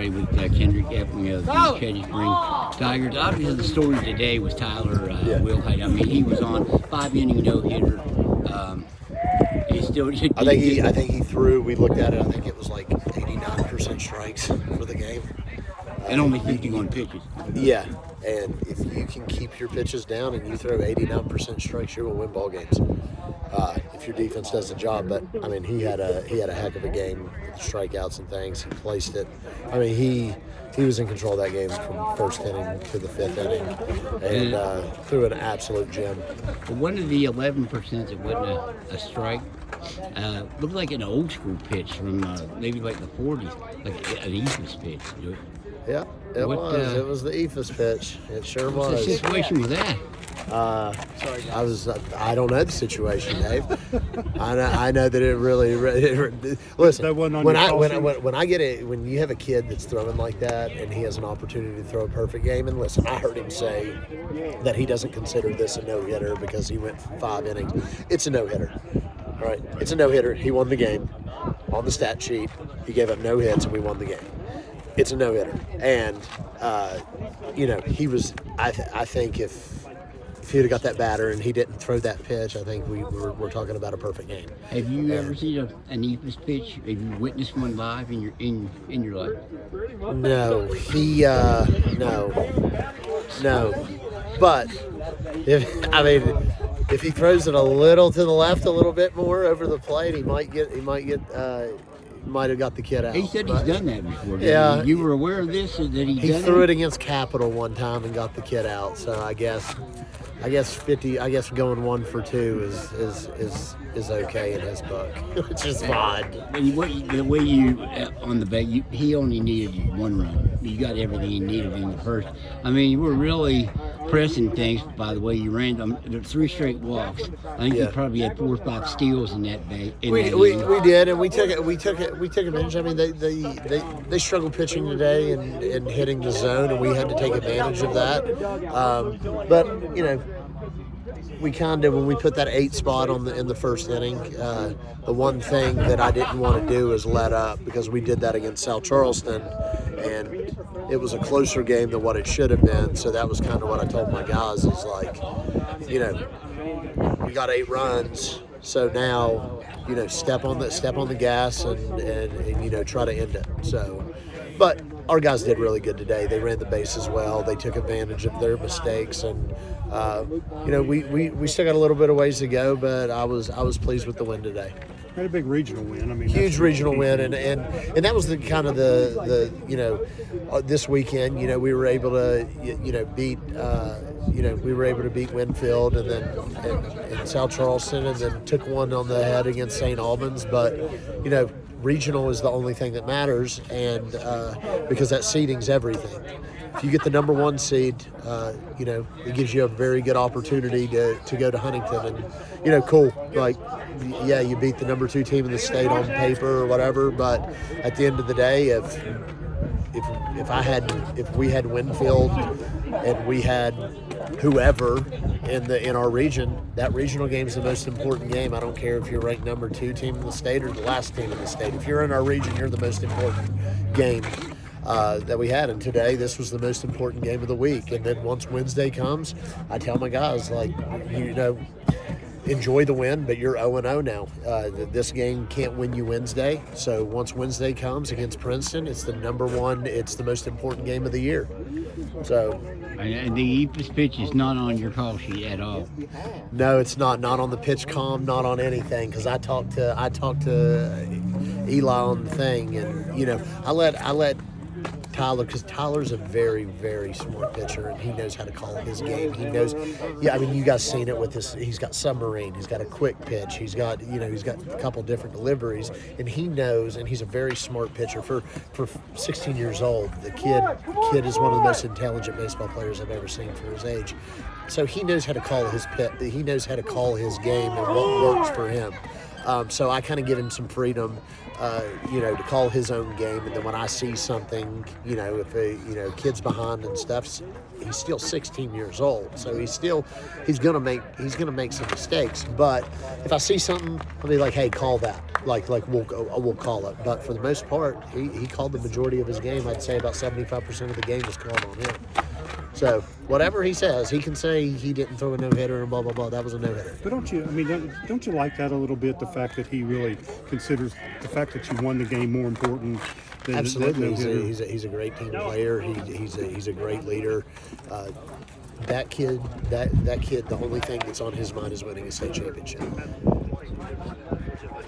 yesterday with Kendrick Epling of the Shady Spring Tigers. Obviously, the story today was Tyler Wilhite. I mean, he was on 5-inning no-hitter. I think he threw. We looked at it. I think it was like 89% strikes for the game. And only 51 pitches. Yeah, and if you can keep your pitches down and you throw 89% strikes, you're gonna win ball games. If your defense does the job. But I mean, he had a heck of a game with strikeouts and things. He placed it. I mean, he was in control of that game from first inning to the fifth inning, and threw an absolute gem. One of the 11% that wasn't a strike looked like an old school pitch from maybe like the 40s, like an Eephus pitch. Yeah, it was. It was the Eephus pitch. It sure was. What's the situation with that? I don't know the situation, Dave. I know that it really listen. When you have a kid that's throwing like that and he has an opportunity to throw a perfect game, and listen, I heard him say that he doesn't consider this a no-hitter because he went 5 innings. It's a no-hitter. All right, it's a no-hitter. He won the game on the stat sheet. He gave up no hits and we won the game. It's a no-hitter, and he was. I think if he'd have got that batter and he didn't throw that pitch, I think we're talking about a perfect game. Have you ever seen an Eephus pitch? Have you witnessed one live in your life? No, no. But if he throws it a little to the left, a little bit more over the plate, he might have got the kid out. He said he's done that before. Yeah. You were aware of this, or that he threw it against Capital one time and got the kid out. So I guess going 1 for 2 is okay in his book, which is fine. The way you on the bat, he only needed 1 run. You got everything he needed in the first. I mean, you were really pressing things by the way you ran them. The 3 straight walks. I think you probably had 4 or 5 steals in that day. We did, and we took advantage. I mean, they struggled pitching today and hitting the zone, and we had to take advantage of that. But we kind of, when we put that 8 spot in the first inning, the one thing that I didn't want to do is let up, because we did that against South Charleston, and it was a closer game than what it should have been. So that was kind of what I told my guys, is like, we got 8 runs, so now step on the gas and try to end it. So, but our guys did really good today. They ran the bases well. They took advantage of their mistakes, and we still got a little bit of ways to go, but I was pleased with the win today. Had a big regional win. I mean, huge regional win, and that was the kind of the this weekend. We were able to beat Winfield and then South Charleston, and then took one on the head against St. Albans, but regional is the only thing that matters, and because that seeding's everything. If you get the number 1 seed, it gives you a very good opportunity to go to Huntington, and cool. Like, yeah, you beat the number 2 team in the state on paper or whatever, but at the end of the day, if we had Winfield and we had whoever in our region, that regional game is the most important game. I don't care if you're ranked number 2 team in the state or the last team in the state. If you're in our region, you're the most important game that we had. And today, this was the most important game of the week. And then once Wednesday comes, I tell my guys, like, enjoy the win, but you're 0-0 now. This game can't win you Wednesday. So once Wednesday comes against Princeton, it's the number 1. It's the most important game of the year. So. And the Eephus pitch is not on your call sheet at all. No, it's not. Not on the pitch comm. Not on anything. Because I talked to Eli on the thing, and I let Tyler, because Tyler's a very, very smart pitcher, and he knows how to call his game. He knows, you guys seen it with this. He's got submarine. He's got a quick pitch. He's got a couple different deliveries, and he knows. And he's a very smart pitcher for 16 years old. The kid is one of the most intelligent baseball players I've ever seen for his age. So he knows how to call his he knows how to call his game and what works for him. So I kind of give him some freedom, to call his own game. And then when I see something, if a kid's behind and stuff, he's still 16 years old, so he's gonna make some mistakes. But if I see something, I'll be like, hey, call that. Like we'll call it. But for the most part, he called the majority of his game. I'd say about 75% of the game was called on him. So whatever he says, he can say he didn't throw a no-hitter and blah, blah, blah. That was a no-hitter. But don't you like that a little bit, the fact that he really considers the fact that you won the game more important than Absolutely. the He's a great team player. He's a great leader. That kid, the only thing that's on his mind is winning a state championship.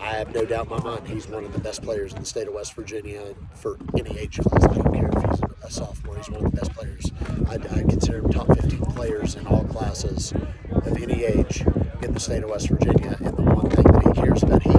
I have no doubt in my mind he's one of the best players in the state of West Virginia for any age class. I don't care if he's a sophomore. He's one of the best players. I consider him top 15 players in all classes of any age in the state of West Virginia. And the one thing that he cares about, he